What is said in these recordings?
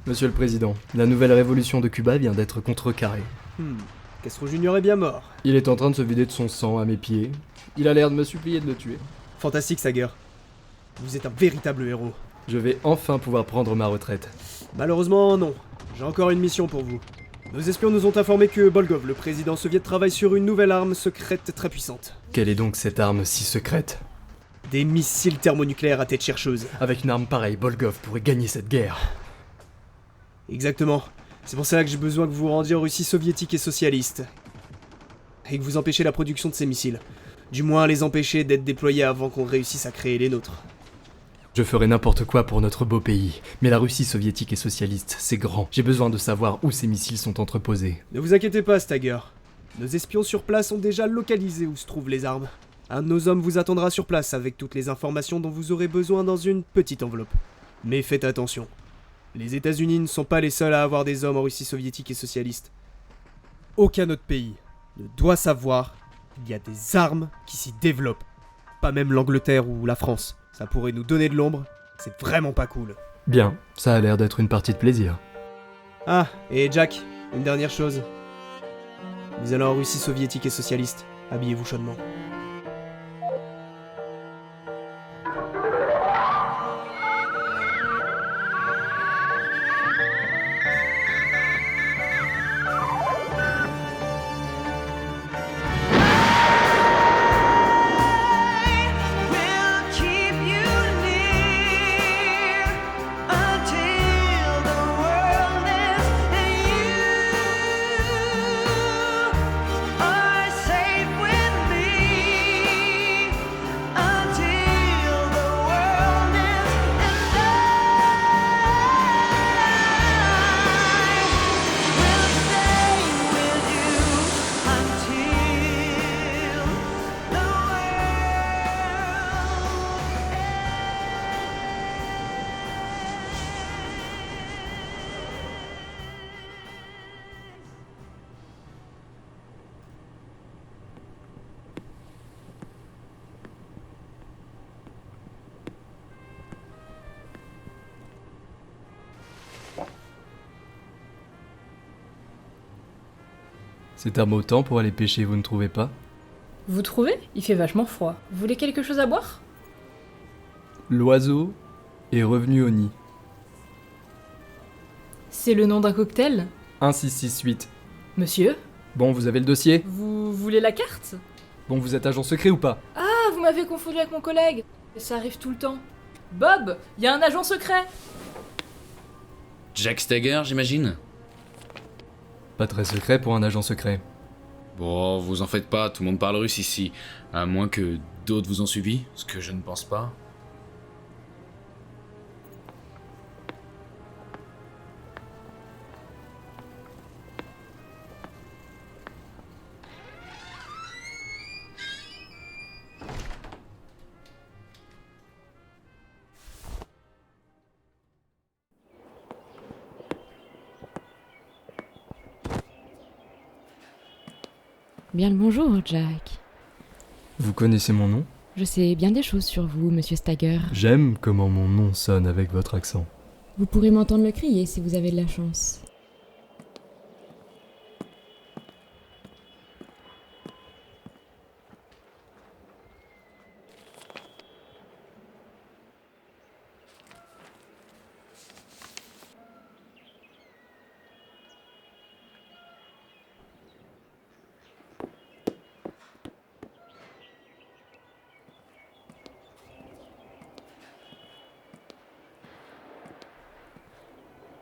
Monsieur le Président, la nouvelle révolution de Cuba vient d'être contrecarrée. Castro Junior est bien mort. Il est en train de se vider de son sang à mes pieds. Il a l'air de me supplier de le tuer. Fantastique, Sager. Vous êtes un véritable héros. Je vais enfin pouvoir prendre ma retraite. Malheureusement, non. J'ai encore une mission pour vous. Nos espions nous ont informé que Bolgov, le président soviète, travaille sur une nouvelle arme secrète très puissante. Quelle est donc cette arme si secrète? Des missiles thermonucléaires à tête chercheuse. Avec une arme pareille, Bolgov pourrait gagner cette guerre. Exactement. C'est pour ça que j'ai besoin que vous vous rendiez en Russie soviétique et socialiste. Et que vous empêchiez la production de ces missiles. Du moins les empêcher d'être déployés avant qu'on réussisse à créer les nôtres. Je ferai n'importe quoi pour notre beau pays. Mais la Russie soviétique et socialiste, c'est grand. J'ai besoin de savoir où ces missiles sont entreposés. Ne vous inquiétez pas, Stager. Nos espions sur place ont déjà localisé où se trouvent les armes. Un de nos hommes vous attendra sur place avec toutes les informations dont vous aurez besoin dans une petite enveloppe. Mais faites attention. Les États-Unis ne sont pas les seuls à avoir des hommes en Russie soviétique et socialiste. Aucun autre pays ne doit savoir qu'il y a des armes qui s'y développent. Pas même l'Angleterre ou la France. Ça pourrait nous donner de l'ombre. C'est vraiment pas cool. Bien, ça a l'air d'être une partie de plaisir. Ah, et Jack, une dernière chose. Vous allez en Russie soviétique et socialiste. Habillez-vous chaudement. C'est un beau temps pour aller pêcher, vous ne trouvez pas? Vous trouvez? Il fait vachement froid. Vous voulez quelque chose à boire? L'oiseau est revenu au nid. C'est le nom d'un cocktail? 1668. Monsieur? Bon, vous avez le dossier? Vous voulez la carte? Bon, vous êtes agent secret ou pas? Ah, vous m'avez confondu avec mon collègue. Ça arrive tout le temps. Bob, il y a un agent secret. Jack Stager, j'imagine? Pas très secret pour un agent secret. Bon, vous en faites pas, tout le monde parle russe ici. À moins que d'autres vous ont suivi, ce que je ne pense pas. Bien le bonjour, Jack. Vous connaissez mon nom? Je sais bien des choses sur vous, monsieur Stager. J'aime comment mon nom sonne avec votre accent. Vous pourrez m'entendre le crier si vous avez de la chance.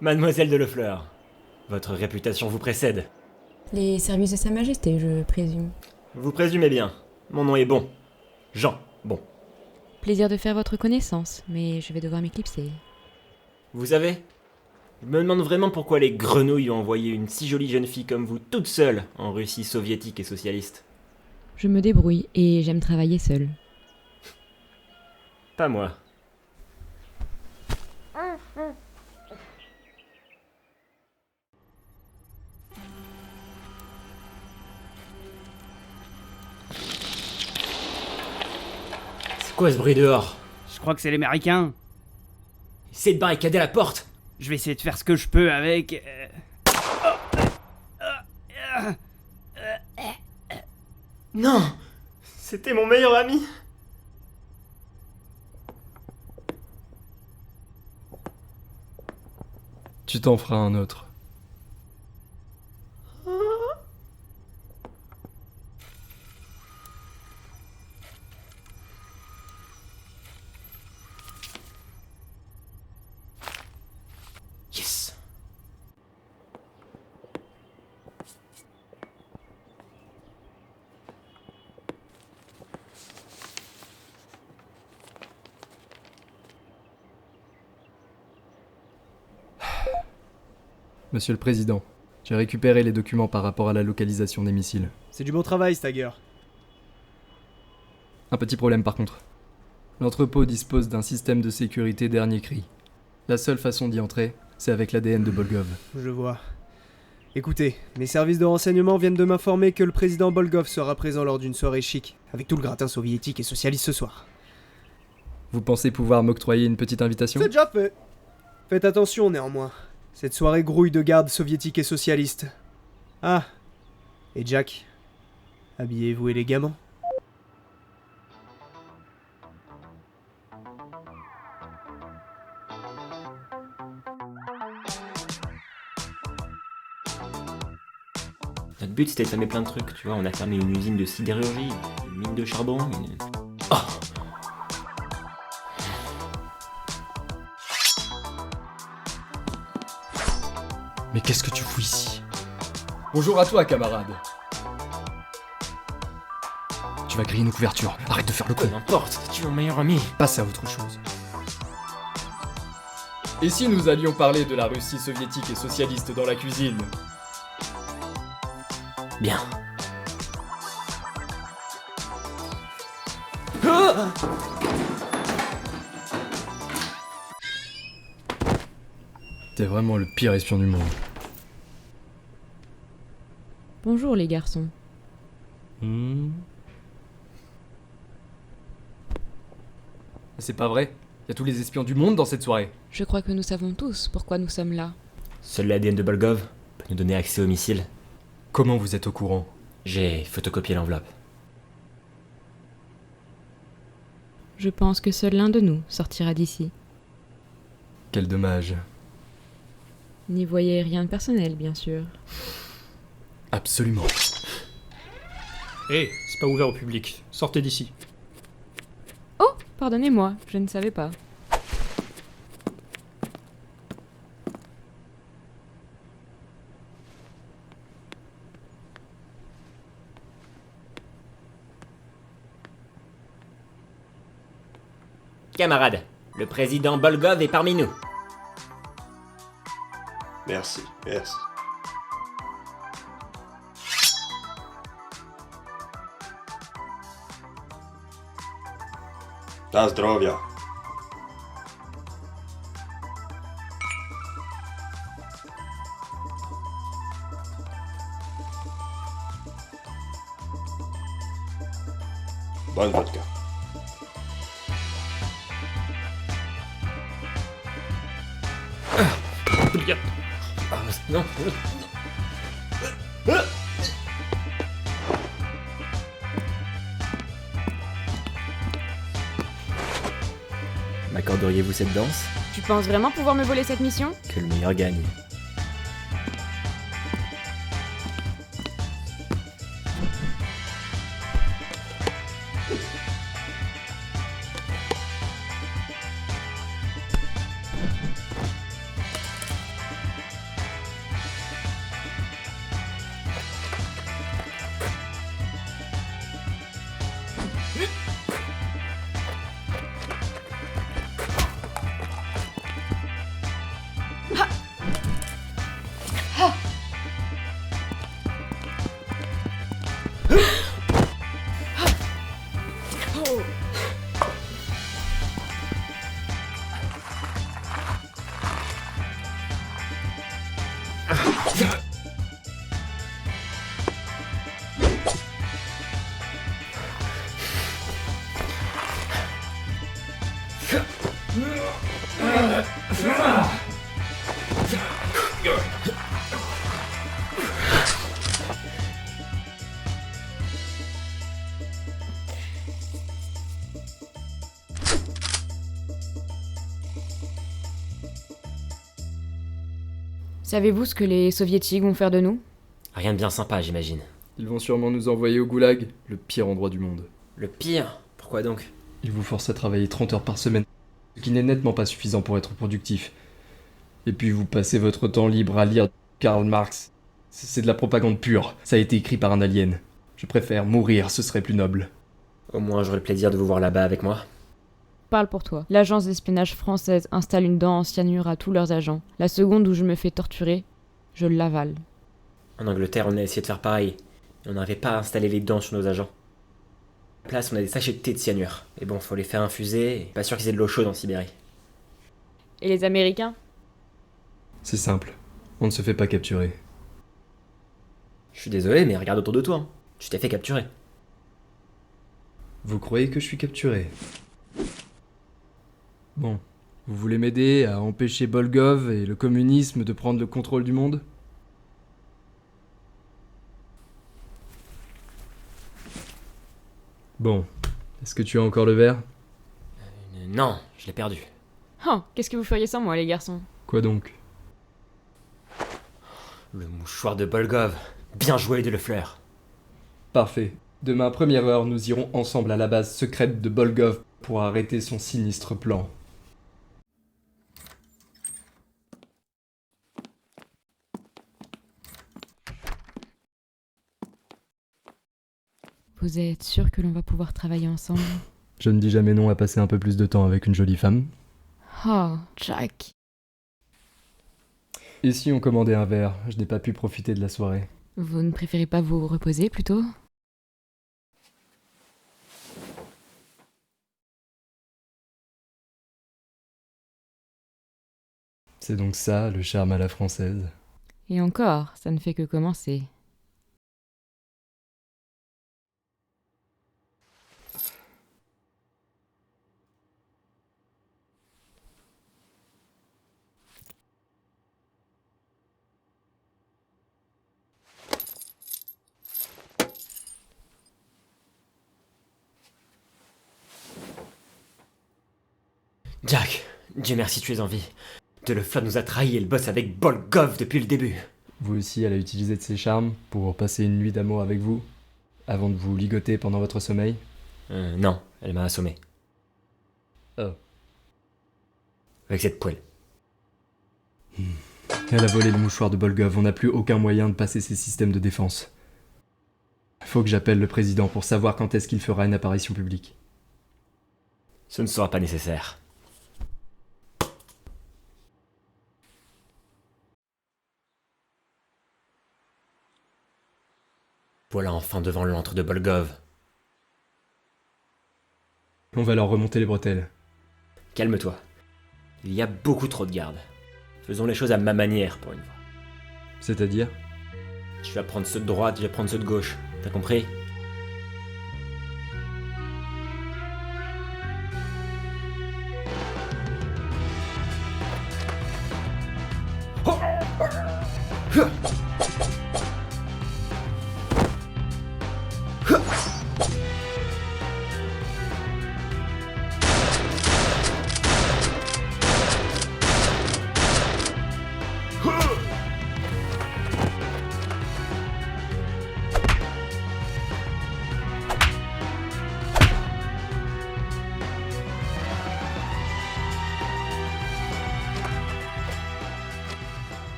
Mademoiselle de Lefleur, votre réputation vous précède. Les services de Sa Majesté, je présume. Vous présumez bien. Mon nom est Bon. Jean, Bon. Plaisir de faire votre connaissance, mais je vais devoir m'éclipser. Vous savez, je me demande vraiment pourquoi les grenouilles ont envoyé une si jolie jeune fille comme vous toute seule en Russie soviétique et socialiste. Je me débrouille et j'aime travailler seule. Pas moi. C'est quoi ce bruit dehors? Je crois que c'est l'américain. Essayez de barricader la porte! Je vais essayer de faire ce que je peux avec... Non! C'était mon meilleur ami! Tu t'en feras un autre. Yes! Monsieur le Président, j'ai récupéré les documents par rapport à la localisation des missiles. C'est du bon travail, Stagger. Un petit problème par contre. L'entrepôt dispose d'un système de sécurité dernier cri. La seule façon d'y entrer, c'est avec l'ADN de Bolgov. Je vois. Écoutez, mes services de renseignement viennent de m'informer que le président Bolgov sera présent lors d'une soirée chic, avec tout le gratin soviétique et socialiste ce soir. Vous pensez pouvoir m'octroyer une petite invitation? C'est déjà fait. Faites attention néanmoins. Cette soirée grouille de gardes soviétiques et socialistes. Ah. Et Jack, habillez-vous élégamment. Notre but c'était de fermer plein de trucs, tu vois, on a fermé une usine de sidérurgie, une mine de charbon, une... Oh! Mais qu'est-ce que tu fous ici? Bonjour à toi, camarade. Tu vas griller nos couvertures. Arrête de faire le con. Peu n'importe, tu es mon meilleur ami. Passe à autre chose. Et si nous allions parler de la Russie soviétique et socialiste dans la cuisine? Bien. T'es vraiment le pire espion du monde. Bonjour les garçons. C'est pas vrai. Y a tous les espions du monde dans cette soirée. Je crois que nous savons tous pourquoi nous sommes là. Seul l'ADN de Bolgov peut nous donner accès au missile. Comment vous êtes au courant? J'ai photocopié l'enveloppe. Je pense que seul l'un de nous sortira d'ici. Quel dommage. N'y voyez rien de personnel, bien sûr. Absolument. Hé, c'est pas ouvert au public. Sortez d'ici. Oh, pardonnez-moi, je ne savais pas. Camarade, le président Bolgov est parmi nous. Merci, merci. Na zdrowia. Bonne vodka. Non. M'accorderiez-vous cette danse? Tu penses vraiment pouvoir me voler cette mission? Que le meilleur gagne. Savez-vous ce que les soviétiques vont faire de nous? Rien de bien sympa, j'imagine. Ils vont sûrement nous envoyer au goulag, le pire endroit du monde. Le pire? Pourquoi donc? Ils vous forcent à travailler 30 heures par semaine, ce qui n'est nettement pas suffisant pour être productif. Et puis vous passez votre temps libre à lire Karl Marx. C'est de la propagande pure, ça a été écrit par un alien. Je préfère mourir, ce serait plus noble. Au moins j'aurai le plaisir de vous voir là-bas avec moi. Parle pour toi. L'agence d'espionnage française installe une dent en cyanure à tous leurs agents. La seconde où je me fais torturer, je l'avale. En Angleterre, on a essayé de faire pareil. Et on n'arrivait pas à installer les dents sur nos agents. À la place, on a des sachets de thé de cyanure. Et bon, faut les faire infuser, et pas sûr qu'ils aient de l'eau chaude en Sibérie. Et les Américains? C'est simple, on ne se fait pas capturer. Je suis désolé, mais regarde autour de toi. Tu t'es fait capturer. Vous croyez que je suis capturé? Bon, vous voulez m'aider à empêcher Bolgov et le communisme de prendre le contrôle du monde? Bon, est-ce que tu as encore le verre? Non, je l'ai perdu. Oh, qu'est-ce que vous feriez sans moi, les garçons? Quoi donc? Le mouchoir de Bolgov. Bien joué, de Lefleur. Parfait. Demain, première heure, nous irons ensemble à la base secrète de Bolgov pour arrêter son sinistre plan. Vous êtes sûr que l'on va pouvoir travailler ensemble? Je ne dis jamais non à passer un peu plus de temps avec une jolie femme. Oh, Jack. Et si on commandait un verre? Je n'ai pas pu profiter de la soirée. Vous ne préférez pas vous reposer, plutôt? C'est donc ça, le charme à la française. Et encore, ça ne fait que commencer. Jack, Dieu merci, tu es en vie. De Lefleur nous a trahis et le boss avec Bolgov depuis le début. Vous aussi, elle a utilisé de ses charmes pour passer une nuit d'amour avec vous, avant de vous ligoter pendant votre sommeil? Non, elle m'a assommé. Oh. Avec cette poêle. Elle a volé le mouchoir de Bolgov, on n'a plus aucun moyen de passer ses systèmes de défense. Faut que j'appelle le président pour savoir quand est-ce qu'il fera une apparition publique. Ce ne sera pas nécessaire. Voilà enfin devant l'antre de Bolgov. On va leur remonter les bretelles. Calme-toi. Il y a beaucoup trop de gardes. Faisons les choses à ma manière pour une fois. C'est-à-dire? Je vais prendre ceux de droite, je vais prendre ceux de gauche. T'as compris?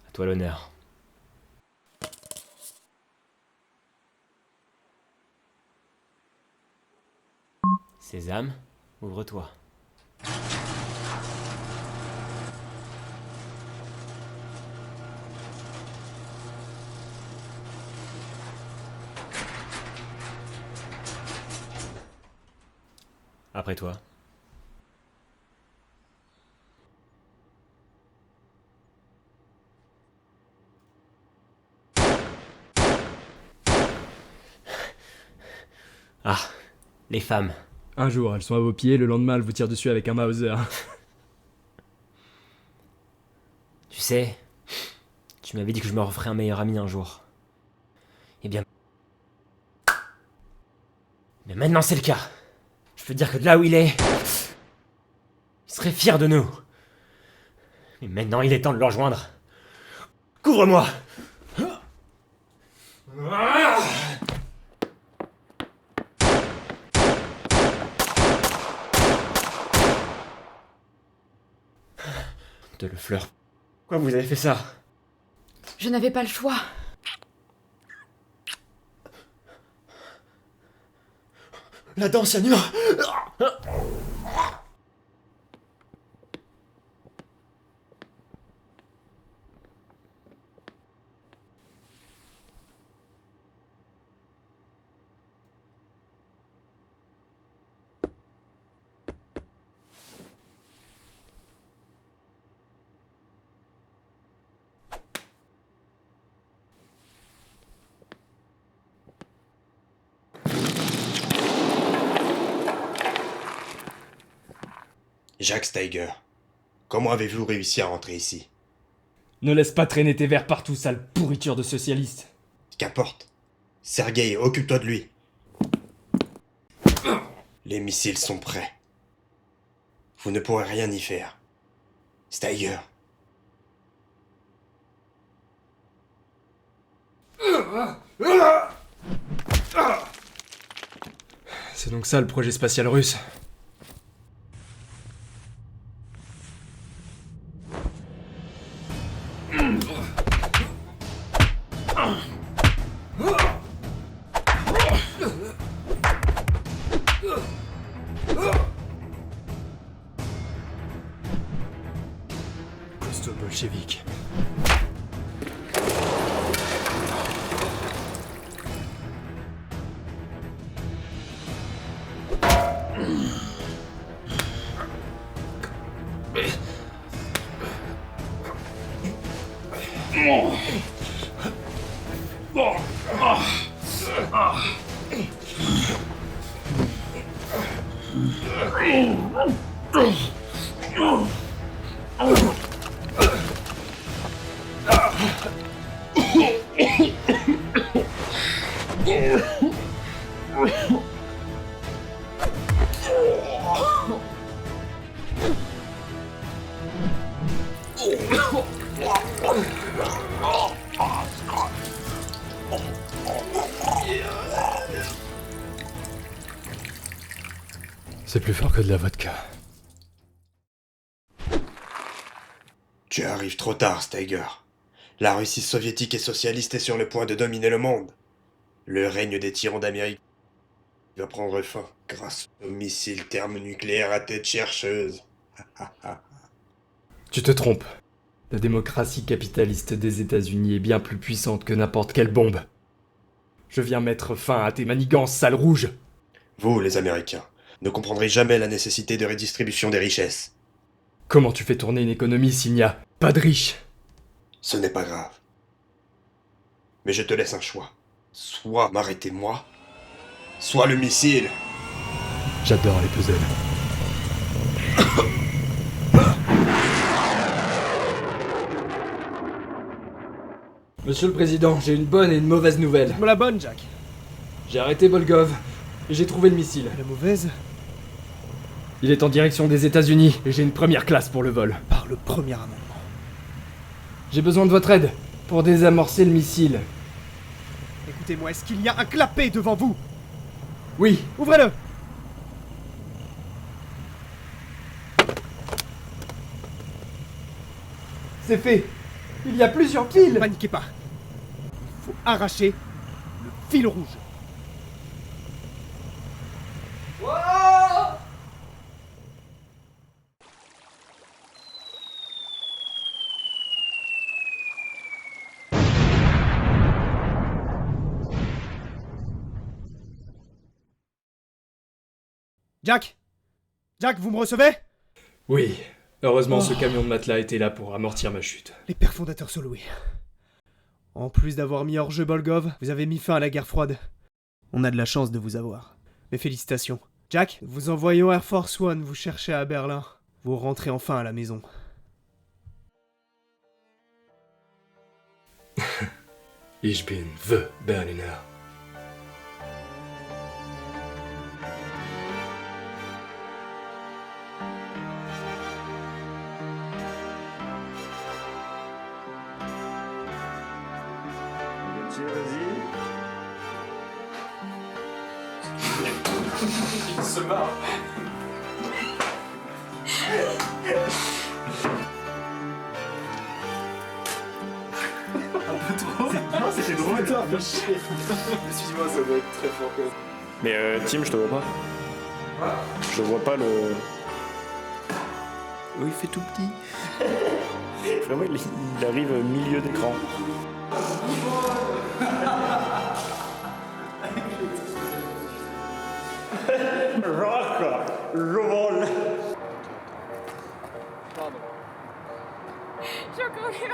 À toi l'honneur. Sésame, ouvre-toi. Après toi. Ah, les femmes. Un jour, elles sont à vos pieds, le lendemain, elles vous tirent dessus avec un Mauser. Tu sais, tu m'avais dit que je me referais un meilleur ami un jour. Eh bien... Mais maintenant c'est le cas. Je peux te dire que de là où il est... Il serait fier de nous. Mais maintenant il est temps de le rejoindre. Couvre-moi! De le fleur. Pourquoi vous avez fait ça? Je n'avais pas le choix. La danse cyanure. Jacques Steiger, comment avez-vous réussi à rentrer ici? Ne laisse pas traîner tes verres partout, sale pourriture de socialiste. Qu'importe. Sergueï, occupe-toi de lui. Les missiles sont prêts. Vous ne pourrez rien y faire. Steiger. C'est donc ça le projet spatial russe. Costaud bolchevique. C'est plus fort que de la vodka. Tu arrives trop tard, Steiger. La Russie soviétique et socialiste est sur le point de dominer le monde. Le règne des tyrans d'Amérique va prendre fin grâce aux missiles thermonucléaires à tête chercheuse. Tu te trompes. La démocratie capitaliste des États-Unis est bien plus puissante que n'importe quelle bombe. Je viens mettre fin à tes manigances, sale rouge. Vous, les Américains, ne comprendrez jamais la nécessité de redistribution des richesses. Comment tu fais tourner une économie s'il n'y a pas de riches? Ce n'est pas grave. Mais je te laisse un choix. Soit m'arrêter moi, soit le missile. J'adore les puzzles. Monsieur le Président, j'ai une bonne et une mauvaise nouvelle. Dites-moi la bonne, Jack. J'ai arrêté Volgov et j'ai trouvé le missile. La mauvaise? Il est en direction des États-Unis et j'ai une première classe pour le vol. Par le premier amendement. J'ai besoin de votre aide pour désamorcer le missile. Écoutez-moi, est-ce qu'il y a un clapet devant vous? Oui, Ouvrez-le! c'est fait. Il y a plusieurs piles. Paniquez pas. Il faut arracher le fil rouge. Wow Jack! Jack, vous me recevez? Oui. Heureusement, ce camion de matelas était là pour amortir ma chute. Les pères fondateurs sont loués. En plus d'avoir mis hors jeu Bolgov, vous avez mis fin à la guerre froide. On a de la chance de vous avoir. Mes félicitations. Jack, vous envoyons Air Force One vous chercher à Berlin. Vous rentrez enfin à la maison. Ich bin the Berliner. Il se marre. Un peu trop. Non, c'était drôle. Excuse-moi, ça doit être très fort quand même. Mais Tim, je te vois pas. Je vois pas le... Oui, il fait tout petit. Vraiment, il arrive au milieu d'écran. Rock, je vole. Pardon. J'ai encore eu.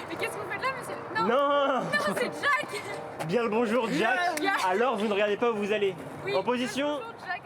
Mais qu'est-ce que vous faites là, monsieur? Non! Non, Non, c'est Jack! bien le bonjour, Jack. Jack. Alors, vous ne regardez pas où vous allez. Oui, En position. bonjour, Jack.